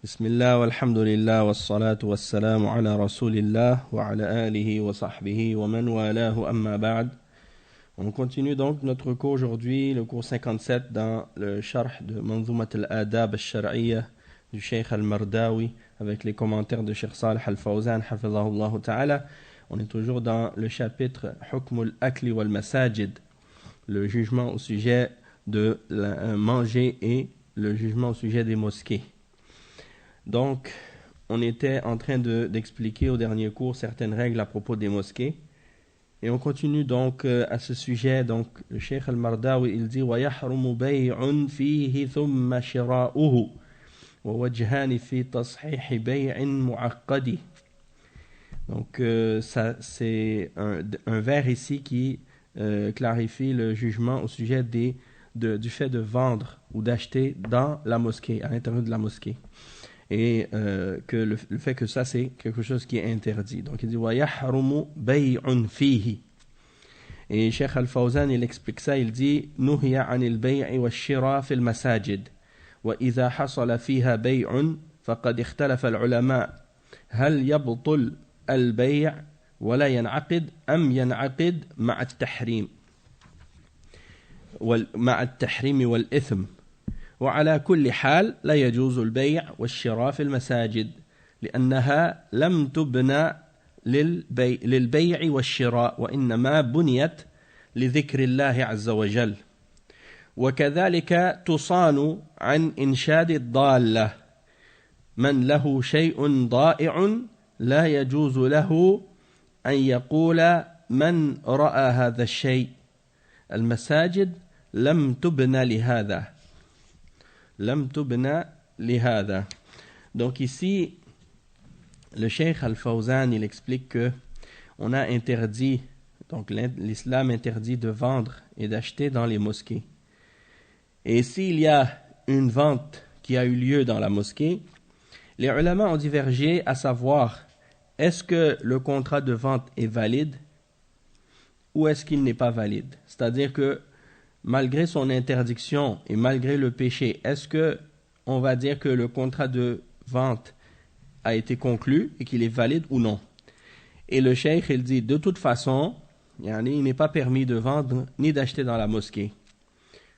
Bismillah, walhamdulillah, wassalatu wassalamu ala rasulillah, wa ala alihi wa sahbihi, wa man walahu amma ba'd. On continue donc notre cours aujourd'hui, le cours 57 dans le sharh de Manzumat al-Adab al-Shar'iyya du Cheikh al-Mardawi avec les commentaires de Cheikh Salih al-Fawzan, hafizahullah ta'ala. On est toujours dans le chapitre Hukm al-Akli wal-Masajid, le jugement au sujet de manger et le jugement au sujet des mosquées. Donc, on était en train d'expliquer au dernier cours certaines règles à propos des mosquées. Et on continue donc à ce sujet. Donc, le Cheikh al-Mardawi, il dit وَيَحْرُمُ بَيْعٌ فِيهِ ثُمَّ شِرَاؤُهُ وَوَجْهَانِ فِي تَصْحِيحِ بَيْعٍ مُعَقَّدِ. Donc, ça, c'est un vers ici qui clarifie le jugement au sujet du fait de vendre ou d'acheter dans la mosquée, à l'intérieur de la mosquée. Et que le fait que ça c'est quelque chose qui est interdit. Donc il dit وَيَحْرُمُ بَيْعٌ فِيهِ. Et Cheikh Al-Fawzan il explique ça, il dit نُهِيَ عَنِ الْبَيْعِ وَالشِّرَاءِ فِي الْمَسَاجِدِ وَإِذَا حَصَلَ فِيهَا بَيْعٌ فَقَدْ اخْتَلَفَ الْعُلَمَاء هل يبطل البيع ولا ينعقد أم ينعقد مع التحريم والإثم. وعلى كل حال لا يجوز البيع والشراء في المساجد لأنها لم تبنى للبيع والشراء وإنما بنيت لذكر الله عز وجل. وكذلك تصان عن إنشاد الضالة من له شيء ضائع لا يجوز له أن يقول من رأى هذا الشيء المساجد لم تبنى لهذا. Donc ici, le Cheikh Al-Fawzan, il explique que on a interdit, donc l'islam interdit de vendre et d'acheter dans les mosquées. Et s'il y a une vente qui a eu lieu dans la mosquée, les ulama ont divergé à savoir est-ce que le contrat de vente est valide ou est-ce qu'il n'est pas valide. C'est-à-dire que malgré son interdiction et malgré le péché, est-ce que on va dire que le contrat de vente a été conclu et qu'il est valide ou non? Et le cheikh, il dit, de toute façon, il n'est pas permis de vendre ni d'acheter dans la mosquée.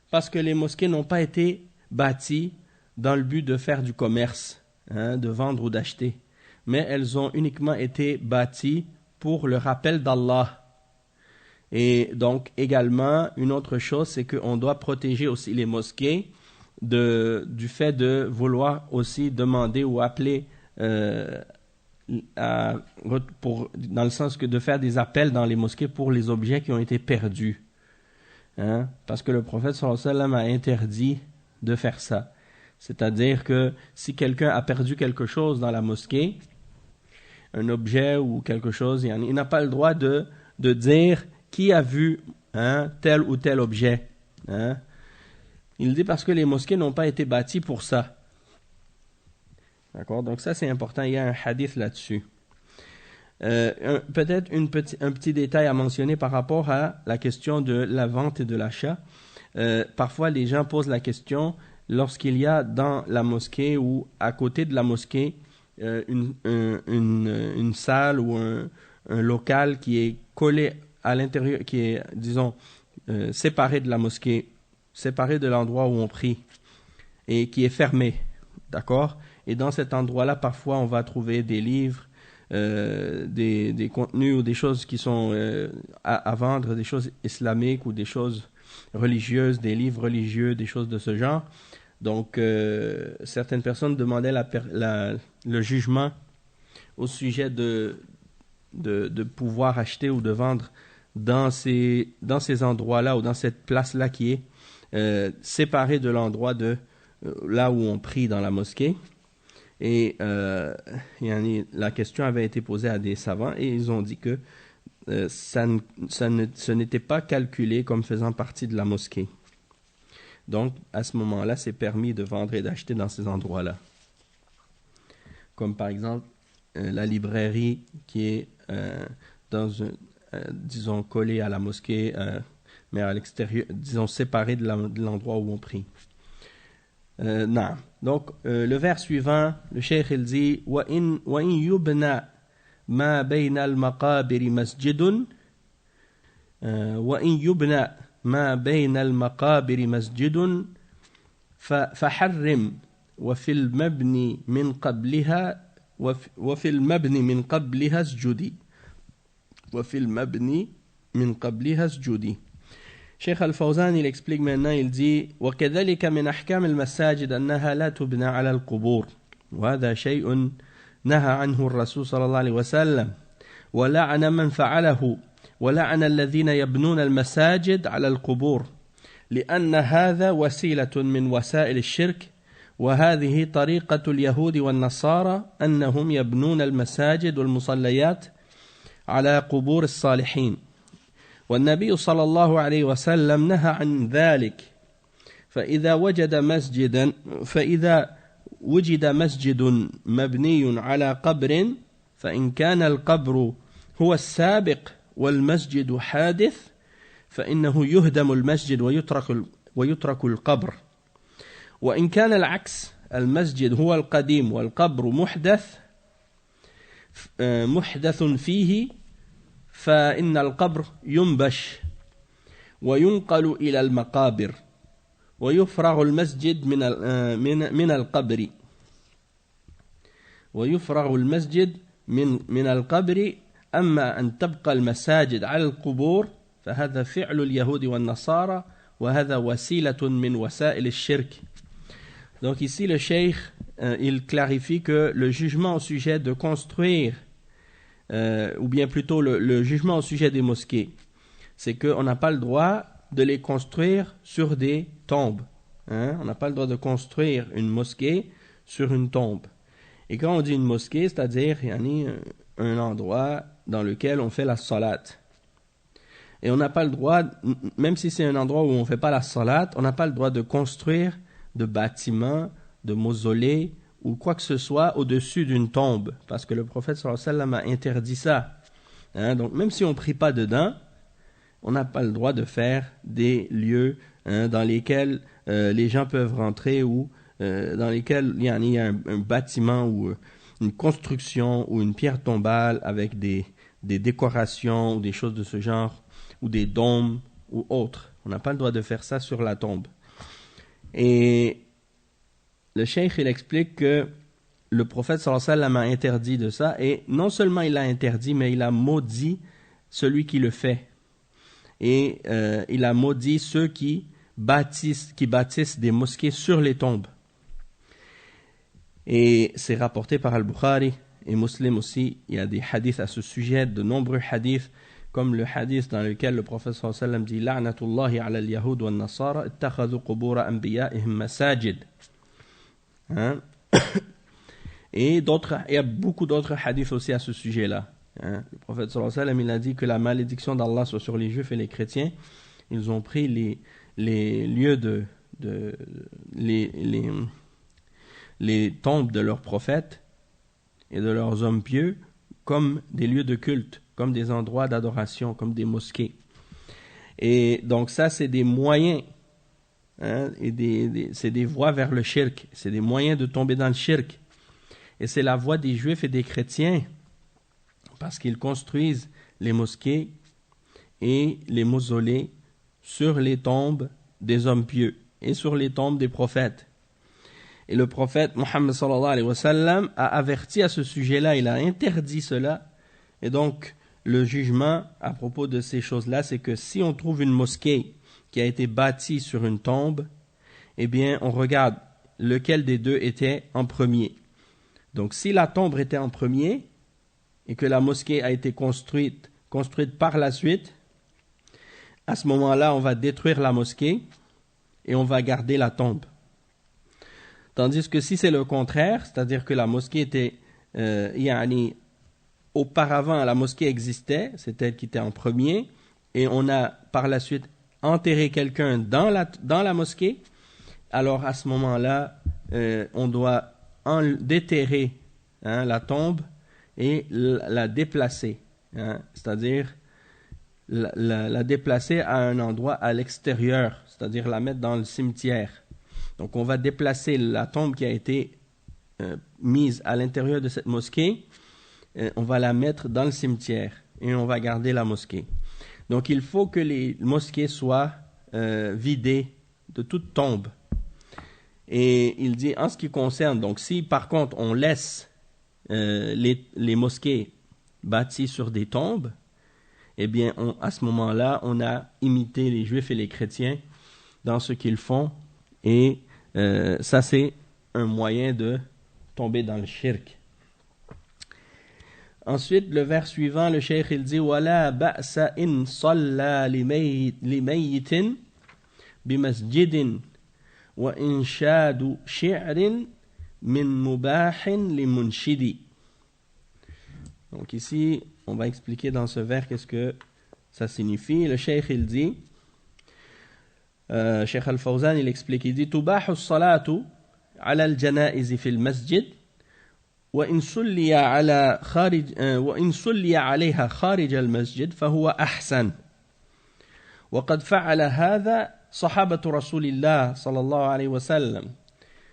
Parce que les mosquées n'ont pas été bâties dans le but de faire du commerce, de vendre ou d'acheter. Mais elles ont uniquement été bâties pour le rappel d'Allah. Et donc également, une autre chose, c'est qu'on doit protéger aussi les mosquées du fait de vouloir aussi demander ou appeler, dans le sens que de faire des appels dans les mosquées pour les objets qui ont été perdus. Parce que le prophète sallallahu alayhi wa sallam a interdit de faire ça. C'est-à-dire que si quelqu'un a perdu quelque chose dans la mosquée, un objet ou quelque chose, il n'a pas le droit de dire qui a vu tel ou tel objet. Il dit parce que les mosquées n'ont pas été bâties pour ça. D'accord? Donc ça c'est important, il y a un hadith là-dessus. Peut-être un petit détail à mentionner par rapport à la question de la vente et de l'achat. Parfois les gens posent la question lorsqu'il y a dans la mosquée ou à côté de la mosquée une salle ou un local qui est collé à l'intérieur, qui est, disons, séparé de la mosquée, séparé de l'endroit où on prie, et qui est fermé, d'accord? Et dans cet endroit-là, parfois, on va trouver des livres, des contenus ou des choses qui sont à vendre, des choses islamiques ou des choses religieuses, des livres religieux, des choses de ce genre. Donc, certaines personnes demandaient le jugement au sujet de pouvoir acheter ou de vendre dans ces endroits-là ou dans cette place-là qui est séparée de l'endroit là où on prie dans la mosquée. Et la question avait été posée à des savants et ils ont dit que ce n'était pas calculé comme faisant partie de la mosquée. Donc, à ce moment-là, c'est permis de vendre et d'acheter dans ces endroits-là. Comme par exemple, la librairie qui est disons, collée à la mosquée, mais à l'extérieur, disons, séparée de l'endroit où on prie. نعم. Donc, le vers suivant, le cheikh il dit وإن يبنى ما بين المقابر مسجد وإن يبنى ما بين المقابر مسجد فحرم وفي المبني من قبلها وفي المبني من قبلها اسجدي وفي المبني من قبلها اسجدي. Cheikh Al-Fawzan il explique maintenant, il dit وكذلك من أحكام المساجد أنها لا تبنى على القبور وهذا شيء نهى عنه الرسول صلى الله عليه وسلم ولعن من فعله ولعن الذين يبنون المساجد على القبور لأن هذا وسيلة من وسائل الشرك وهذه طريقة اليهود والنصارى أنهم يبنون المساجد والمصليات على قبور الصالحين والنبي صلى الله عليه وسلم نهى عن ذلك فإذا وجد مسجد مبني على قبر فإن كان القبر هو السابق والمسجد حادث فإنه يهدم المسجد ويترك القبر وإن كان العكس المسجد هو القديم والقبر محدث فيه فإن القبر ينبش وينقل إلى المقابر ويفرغ المسجد من القبر من القبر أما أن تبقى المساجد على القبور فهذا فعل اليهود والنصارى وهذا وسيلة من وسائل الشرك. Donc ici le cheikh il clarifie que le jugement au sujet de construire ou bien plutôt le jugement au sujet des mosquées, c'est qu'on n'a pas le droit de les construire sur des tombes. On n'a pas le droit de construire une mosquée sur une tombe. Et quand on dit une mosquée, c'est-à-dire un endroit dans lequel on fait la salat. Et on n'a pas le droit, même si c'est un endroit où on ne fait pas la salat, on n'a pas le droit de construire de bâtiments, de mausolées, ou quoi que ce soit au-dessus d'une tombe, parce que le prophète sallallahu alayhi wa sallam a interdit ça. Donc même si on ne prie pas dedans, on n'a pas le droit de faire des lieux dans lesquels les gens peuvent rentrer ou dans lesquels il y a un bâtiment ou une construction ou une pierre tombale avec des décorations ou des choses de ce genre, ou des dômes ou autres. On n'a pas le droit de faire ça sur la tombe. Et le cheikh il explique que le prophète sallallahu alayhi wa sallam a interdit de ça, et non seulement il l'a interdit, mais il a maudit celui qui le fait. Et il a maudit ceux qui bâtissent des mosquées sur les tombes. Et c'est rapporté par Al-Bukhari et Muslim aussi. Il y a des hadiths à ce sujet, de nombreux hadiths, comme le hadith dans lequel le prophète sallallahu alayhi wa sallam dit La'natullahi ala al-yahud wa al-nasara ittakhadhu qubura anbiya'ihim masajid. Et d'autres, il y a beaucoup d'autres hadiths aussi à ce sujet-là. Le prophète sallallahu alayhi wa sallam il a dit que la malédiction d'Allah soit sur les juifs et les chrétiens. Ils ont pris les lieux les tombes de leurs prophètes et de leurs hommes pieux comme des lieux de culte, comme des endroits d'adoration, comme des mosquées. Et donc ça, c'est des moyens, et c'est des voies vers le shirk, c'est des moyens de tomber dans le shirk. Et c'est la voie des juifs et des chrétiens, parce qu'ils construisent les mosquées et les mausolées sur les tombes des hommes pieux et sur les tombes des prophètes. Et le prophète Mohammed sallallahu alayhi wa sallam a averti à ce sujet-là, il a interdit cela. Et donc, le jugement à propos de ces choses-là, c'est que si on trouve une mosquée qui a été bâtie sur une tombe, eh bien, on regarde lequel des deux était en premier. Donc, si la tombe était en premier et que la mosquée a été construite par la suite, à ce moment-là, on va détruire la mosquée et on va garder la tombe. Tandis que si c'est le contraire, c'est-à-dire que la mosquée était, auparavant la mosquée existait, c'est elle qui était en premier, et on a par la suite enterré quelqu'un dans la mosquée, alors à ce moment-là, on doit déterrer la tombe et la déplacer, c'est-à-dire la déplacer à un endroit à l'extérieur, c'est-à-dire la mettre dans le cimetière. Donc on va déplacer la tombe qui a été mise à l'intérieur de cette mosquée, on va la mettre dans le cimetière et on va garder la mosquée. Donc il faut que les mosquées soient vidées de toute tombe. Et il dit en ce qui concerne, donc si par contre on laisse les mosquées bâties sur des tombes, eh bien à ce moment-là on a imité les juifs et les chrétiens dans ce qu'ils font, et ça c'est un moyen de tomber dans le shirk. Ensuite, le vers suivant, le cheikh il dit وَلَا بَأْسَ إِنْ صَلَّى لِمَيِّتٍ بِمَسْجِدٍ وَإِنْشَادُ شِعْرٍ مِنْ مُبَاحٍ لِمُنْشِدِ. Donc ici, on va expliquer dans ce vers qu'est-ce que ça signifie. Le cheikh il dit, Cheikh Al-Fawzan il explique, il dit تُبَاحُ الصَّلَاةُ على الجنائز في المسجد وإن صلي عليها خارج المسجد فهو أحسن. وقد فعل هذا صحابة رسول الله صلى الله عليه وسلم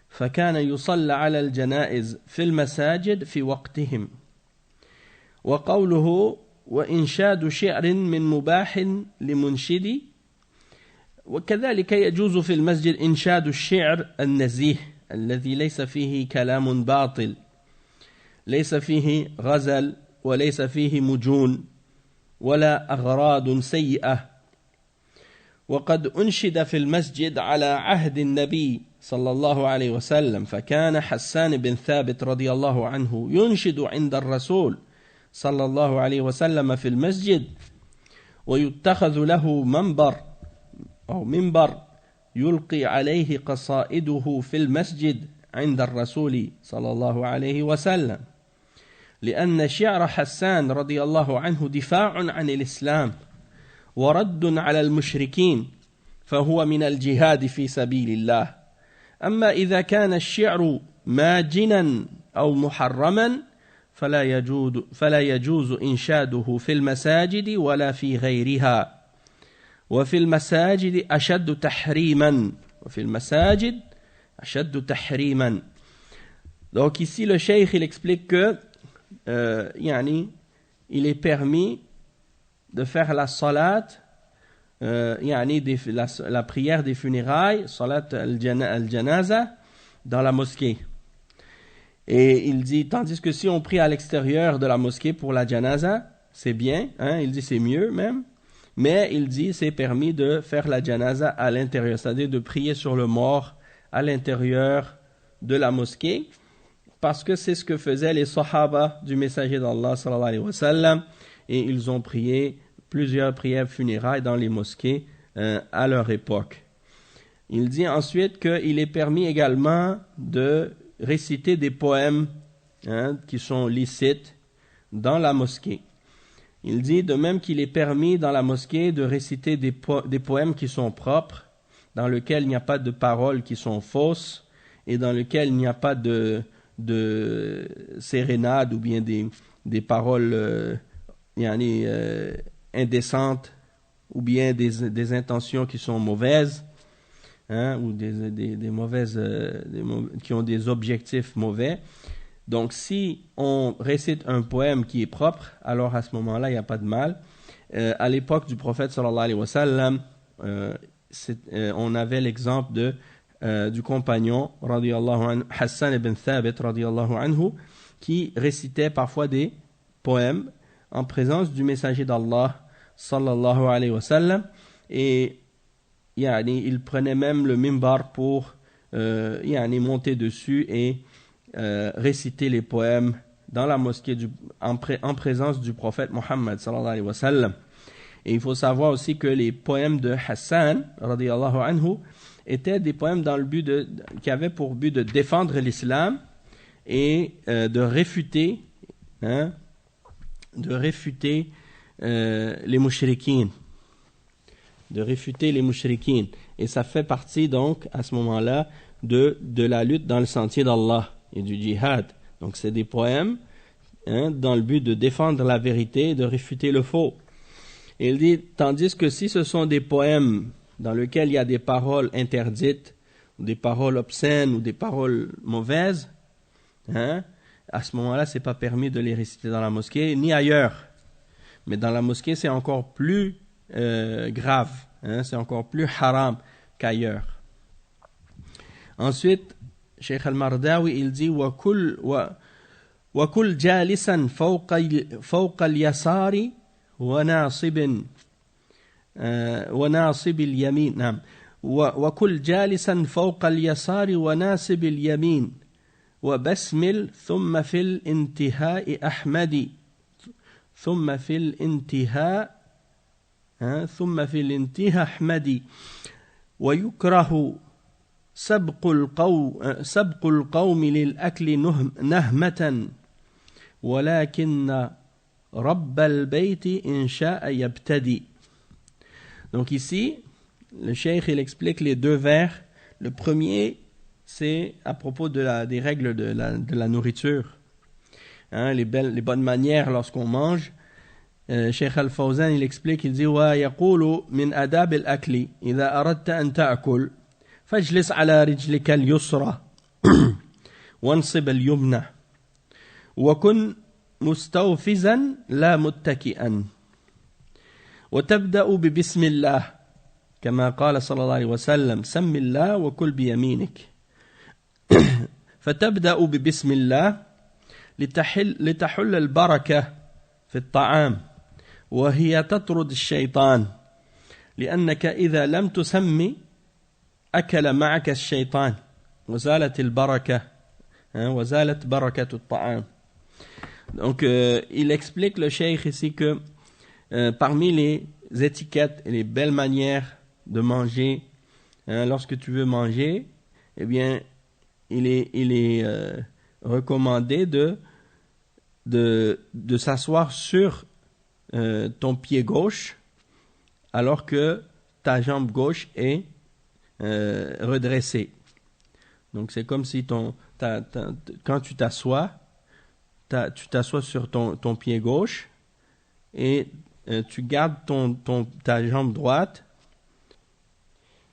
فكان يصلى على الجنائز في المساجد في وقتهم. وقوله وإنشاد شعر من مباح لمنشد، وكذلك يجوز في المسجد إنشاد الشعر النزيه الذي ليس فيه كلام باطل، ليس فيه غزل وليس فيه مجون ولا أغراض سيئة. وقد أنشد في المسجد على عهد النبي صلى الله عليه وسلم، فكان حسان بن ثابت رضي الله عنه ينشد عند الرسول صلى الله عليه وسلم في المسجد، ويتخذ له منبر يلقي عليه قصائده في المسجد عند الرسول صلى الله عليه وسلم، لأن شعر حسان رضي الله عنه دفاع عن الإسلام ورد على المشركين، فهو من الجهاد في سبيل الله. أما إذا كان الشعر ماجنا أو محرما فلا يجوز إنشاده في المساجد ولا في غيرها، وفي المساجد أشد تحريما. Donc ici le cheikh il explique que il est permis de faire la salat, la prière des funérailles, salat al-janaza, dans la mosquée. Et il dit, tandis que si on prie à l'extérieur de la mosquée pour la janaza, c'est bien, il dit c'est mieux même, mais il dit c'est permis de faire la janaza à l'intérieur, c'est-à-dire de prier sur le mort à l'intérieur de la mosquée, parce que c'est ce que faisaient les sahaba du messager d'Allah sallallahu alayhi wa sallam, et ils ont prié plusieurs prières funérailles dans les mosquées à leur époque. Il dit ensuite qu'il est permis également de réciter des poèmes qui sont licites dans la mosquée. Il dit de même qu'il est permis dans la mosquée de réciter des poèmes qui sont propres, dans lesquels il n'y a pas de paroles qui sont fausses, et dans lesquels il n'y a pas de sérénade ou bien des paroles indécentes, ou bien des intentions qui sont mauvaises, ou des mauvaises qui ont des objectifs mauvais. Donc si on récite un poème qui est propre, alors à ce moment-là il n'y a pas de mal. À l'époque du prophète sallallahu alayhi wa sallam, on avait l'exemple du compagnon radiyallahu anhu, Hassan ibn Thabit radiyallahu anhu, qui récitait parfois des poèmes en présence du messager d'Allah sallallahu alayhi wa sallam, et il prenait même le minbar pour monter dessus et réciter les poèmes dans la mosquée en présence du prophète Mohammed sallallahu alayhi wa sallam. Et il faut savoir aussi que les poèmes de Hassan radiyallahu anhu étaient des poèmes qui avaient pour but de défendre l'islam et de réfuter les mushrikines. Et ça fait partie donc à ce moment-là de la lutte dans le sentier d'Allah et du djihad. Donc c'est des poèmes dans le but de défendre la vérité et de réfuter le faux. Et il dit, tandis que si ce sont des poèmes dans lesquels il y a des paroles interdites des paroles obscènes ou des paroles mauvaises, hein, à ce moment-là, c'est pas permis de les réciter dans la mosquée, ni ailleurs. Mais dans la mosquée, c'est encore plus grave, hein, c'est encore plus haram qu'ailleurs. Ensuite, Cheikh Al-Mardawi, il dit وكل جالسا فوق اليسار وناصب اليمين نعم وكل جالسا فوق اليسار وناصب اليمين وبسمل ثم في الانتهاء أحمدي ثم في الانتهاء أحمدي ويكره سبق القوم للأكل نهمة ولكن رب البيت إن شاء يبتدي. Donc ici, le cheikh il explique les deux vers. Le premier, c'est à propos des règles de la nourriture, hein, les bonnes manières lorsqu'on mange. Cheikh Al-Fawzan il explique, il dit ويقول من آداب الأكل إذا أردت أن تأكل فاجلس على رجلك اليسرى وانصب اليمنى وكن مستوفزا لا متكئا وتبدأ ببسم الله كما قال صلى الله عليه وسلم سم الله وكل بيمينك فتبدأ ببسم الله لتحل البركة في الطعام وهي تطرد الشيطان لأنك إذا لم تسمي أكل معك الشيطان وزالت البركة وزالت بركة الطعام. Donc il explique le cheikh ici que parmi les étiquettes et les belles manières de manger, lorsque tu veux manger, eh bien il est recommandé de s'asseoir sur ton pied gauche alors que ta jambe gauche est redressée. Donc c'est comme si quand tu t'assois sur ton pied gauche et tu gardes ta jambe droite.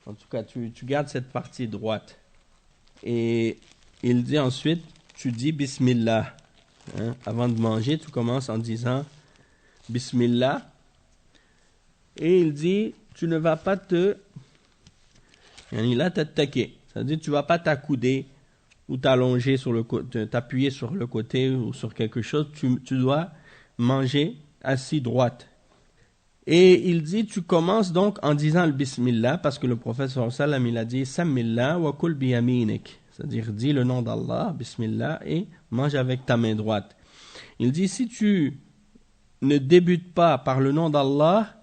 En tout cas, tu gardes cette partie droite. Et il dit ensuite, tu dis Bismillah. Hein? Avant de manger, tu commences en disant Bismillah. Et il dit, tu ne vas pas t'attaquer. C'est-à-dire, tu ne vas pas t'accouder ou t'allonger sur le côté, t'appuyer sur le côté ou sur quelque chose. Tu dois manger assis droite. Et il dit, tu commences donc en disant le Bismillah, parce que le prophète sallallahu alayhi wa sallam, il a dit Sammillah wa kul biyaminik. C'est-à-dire, dis le nom d'Allah, Bismillah, et mange avec ta main droite. Il dit, si tu ne débutes pas par le nom d'Allah,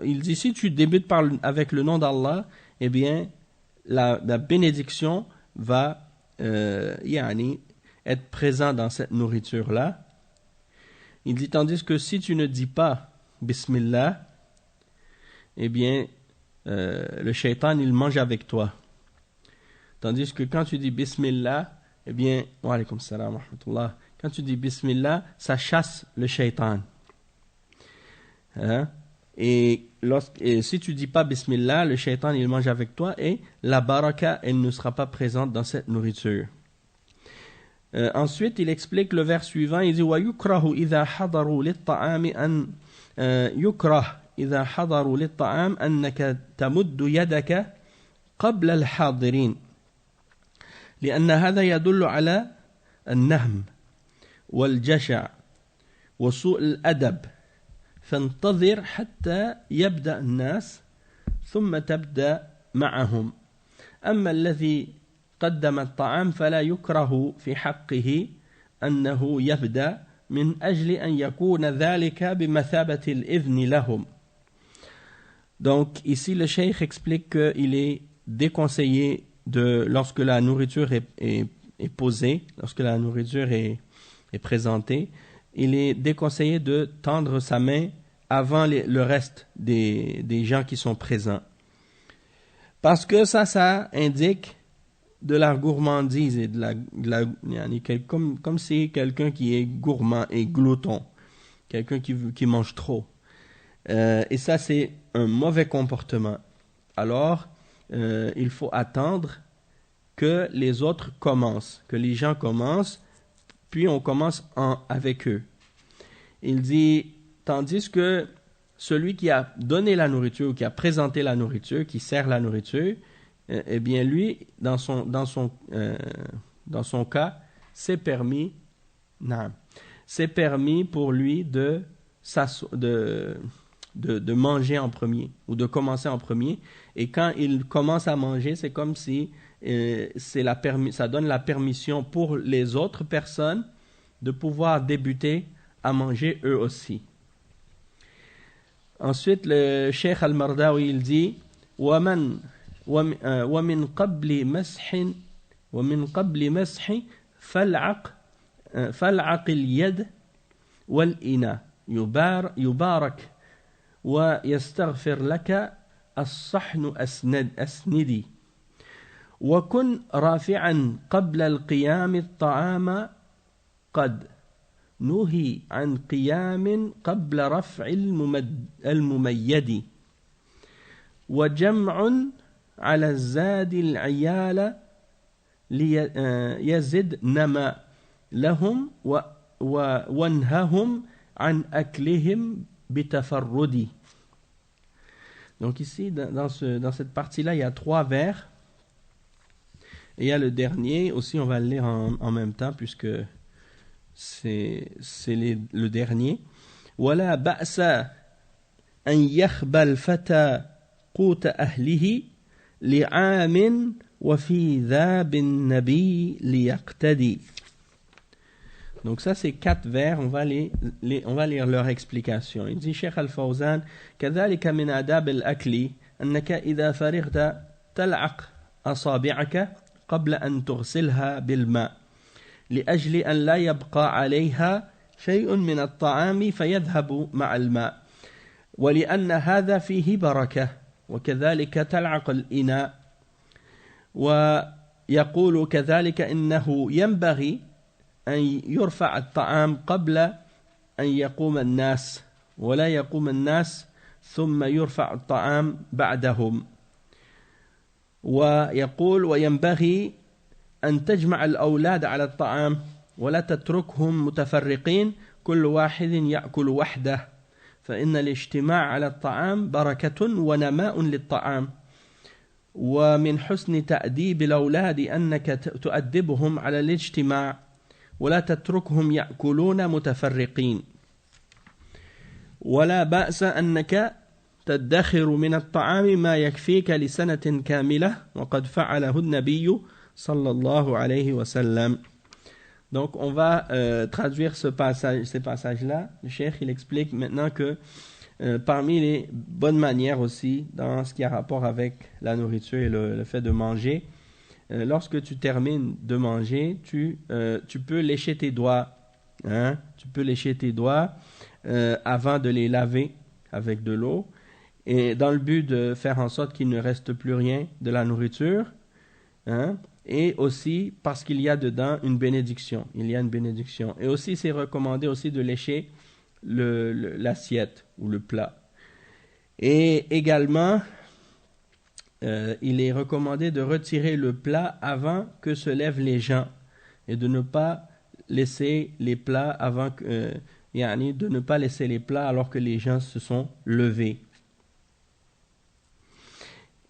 il dit, si tu débutes avec le nom d'Allah, eh bien, la bénédiction va être présente dans cette nourriture-là. Il dit, tandis que si tu ne dis pas Bismillah, eh bien, le shaitan, il mange avec toi. Tandis que quand tu dis Bismillah, eh bien, wa alaykum salam wa rahmatullah, quand tu dis Bismillah, ça chasse le shaitan. Hein? Et si tu dis pas Bismillah, le shaitan, il mange avec toi et la baraka, elle ne sera pas présente dans cette nourriture. Ensuite, il explique le vers suivant, il dit وَيُكْرَهُ إِذَا حَضَرُوا لِلطَّعَامِ أَنْ يُكْرَهُ إِذَا حَضَرُوا لِلطَّعَامِ أَنَّكَ تَمُدُّ يَدَكَ قَبْلَ الْحَاضِرِينَ لأن هذا يدل على النهم والجشع وسوء الأدب فانتظر حتى يبدأ الناس ثم تبدأ معهم أما الذي قدم الطعام فلا يكره في حقه أنه يبدأ من أجل أن يكون ذلك بمثابة الإذن لهم. Donc ici le cheikh explique qu'il est déconseillé lorsque la nourriture est posée, lorsque la nourriture est présentée, il est déconseillé de tendre sa main avant le reste des gens qui sont présents. Parce que ça indique de la gourmandise et comme si quelqu'un qui est gourmand et glouton, quelqu'un qui mange trop. Et ça, c'est un mauvais comportement. Alors, il faut attendre que les autres commencent, que les gens commencent, puis on commence avec eux. Il dit, tandis que celui qui a donné la nourriture, ou qui a présenté la nourriture, qui sert la nourriture, eh bien lui, dans son cas, c'est permis pour lui de manger en premier, ou de commencer en premier. Et quand il commence à manger, c'est comme si ça donne la permission pour les autres personnes de pouvoir débuter à manger eux aussi. Ensuite, le Cheikh Al-Mardawi, il dit ومن ومن قبل مسح فالعق اليد والإناء يبارك ويستغفر لك الصحن أسندي وكن رافعا قبل القيام الطعام قد نهي عن قيام قبل رفع المميد وجمع على الزاد العيال ليزد نما لهم وانههم عن أكلهم بتفرد. Donc ici, dans cette partie-là, il y a 3 vers. Et il y a le dernier, aussi on va le lire en même temps, puisque c'est le dernier. ولا بأس أن يخبى الفتى قوت أهله لعام وفي ذا بالنبي ليقتدي. Donc ça c'est 4 vers, on va lire leur explication. Il dit Cheikh Al-Fawzan كذلك من آداب الأكل أنك إذا فرغت تلعق أصابعك قبل أن تغسلها بالماء لأجل أن لا يبقى عليها شيء من الطعام فيذهب مع الماء ولأن هذا فيه بركة وكذلك تلعق الإناء ويقول كذلك إنه ينبغي أن يرفع الطعام قبل أن يقوم الناس ولا يقوم الناس ثم يرفع الطعام بعدهم ويقول وينبغي أن تجمع الأولاد على الطعام ولا تتركهم متفرقين كل واحد يأكل وحده فإن الاجتماع على الطعام بركة ونماء للطعام ومن حسن تأديب الأولاد أنك تؤدبهم على الاجتماع ولا تتركهم يأكلون متفرقين ولا بأس أنك تدخر من الطعام ما يكفيك لسنة كاملة وقد فعله النبي صلى الله عليه وسلم. Donc on va traduire ces passages-là. Le cheikh il explique maintenant que parmi les bonnes manières aussi dans ce qui a rapport avec la nourriture et le fait de manger, lorsque tu termines de manger, tu peux lécher tes doigts, hein? Tu peux lécher tes doigts avant de les laver avec de l'eau, et dans le but de faire en sorte qu'il ne reste plus rien de la nourriture, hein? Et aussi parce qu'il y a dedans une bénédiction. Il y a une bénédiction. Et aussi, c'est recommandé aussi de lécher l'assiette ou le plat. Et également, il est recommandé de retirer le plat avant que se lèvent les gens et de ne pas laisser les plats de ne pas laisser les plats alors que les gens se sont levés.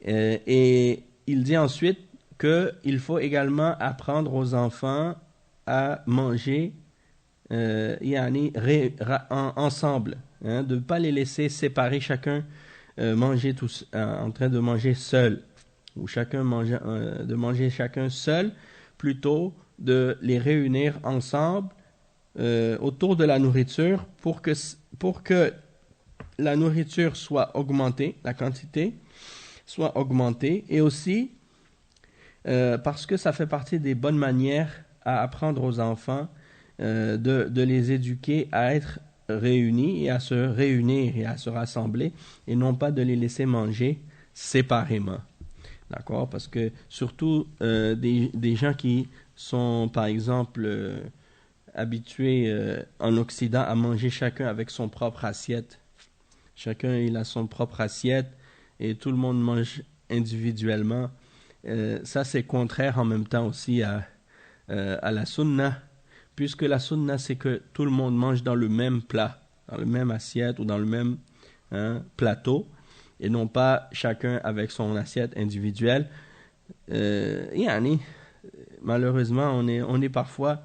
Et il dit ensuite qu'il faut également apprendre aux enfants à manger ensemble, hein, de ne pas les laisser séparer, chacun manger en train de manger seul, ou de manger chacun seul, plutôt de les réunir ensemble autour de la nourriture pour que la nourriture soit augmentée, la quantité soit augmentée, et aussi parce que ça fait partie des bonnes manières à apprendre aux enfants de les éduquer à être réunis et à se réunir et à se rassembler et non pas de les laisser manger séparément. D'accord? Parce que surtout des gens qui sont par exemple habitués en Occident à manger chacun avec son propre assiette. Chacun il a son propre assiette et tout le monde mange individuellement. ça c'est contraire en même temps aussi à la sunna, puisque la sunna c'est que tout le monde mange dans le même plat, dans le même assiette ou dans le même plateau, et non pas chacun avec son assiette individuelle. Malheureusement, on est parfois,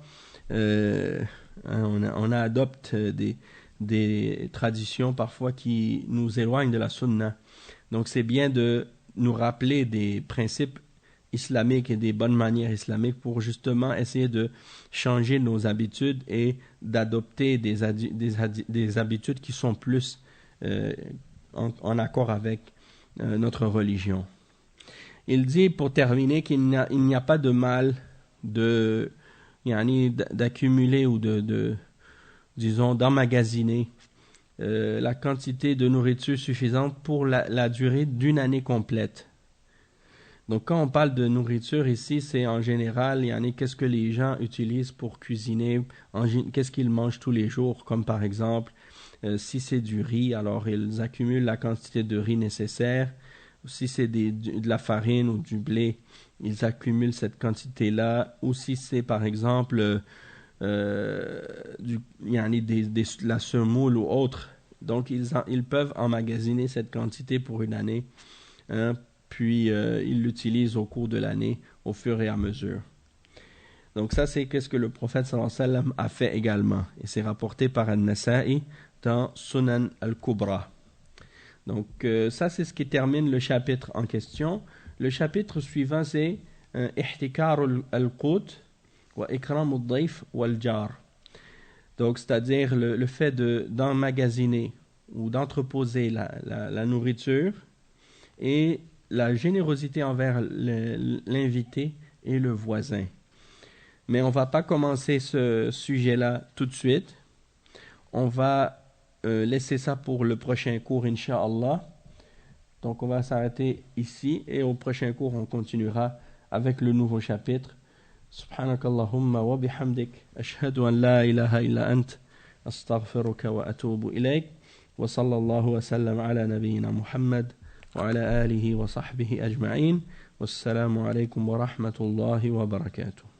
on adopte des traditions parfois qui nous éloignent de la sunna. Donc c'est bien de nous rappeler des principes islamiques et des bonnes manières islamiques pour justement essayer de changer nos habitudes et d'adopter des habitudes qui sont plus en accord avec notre religion. Il dit pour terminer qu'il n'y a pas de mal d'accumuler ou disons d'emmagasiner la quantité de nourriture suffisante pour la durée d'une année complète. Donc quand on parle de nourriture ici, c'est en général, qu'est-ce que les gens utilisent pour cuisiner, qu'est-ce qu'ils mangent tous les jours, comme par exemple, si c'est du riz, alors ils accumulent la quantité de riz nécessaire. Si c'est de la farine ou du blé, ils accumulent cette quantité-là. Ou si c'est par exemple la semoule ou autre, donc ils peuvent emmagasiner cette quantité pour une année, puis ils l'utilisent au cours de l'année au fur et à mesure. Donc ça c'est ce que le prophète sallallahu alayhi wa sallam a fait également, et c'est rapporté par An-Nasa'i dans Sunan al-Kubra. Donc ça c'est ce qui termine le chapitre en question. Le chapitre suivant c'est Ihtikar al-Qut wa Ikram al-Dayf wal-Jar. Donc c'est-à-dire le fait d'emmagasiner ou d'entreposer la nourriture et la générosité envers l'invité et le voisin. Mais on ne va pas commencer ce sujet-là tout de suite. On va laisser ça pour le prochain cours, Inch'Allah. Donc on va s'arrêter ici et au prochain cours on continuera avec le nouveau chapitre. Subhanakallahumma wa bihamdik ashhadu an la ilaha illa ant astaghfiruka wa atubu ilayk wa sallallahu wa sallam ala nabiyyina Muhammad wa ala alihi wa sahbihi ajma'in. Wassalamu alaykum wa rahmatullahi wa barakatuh.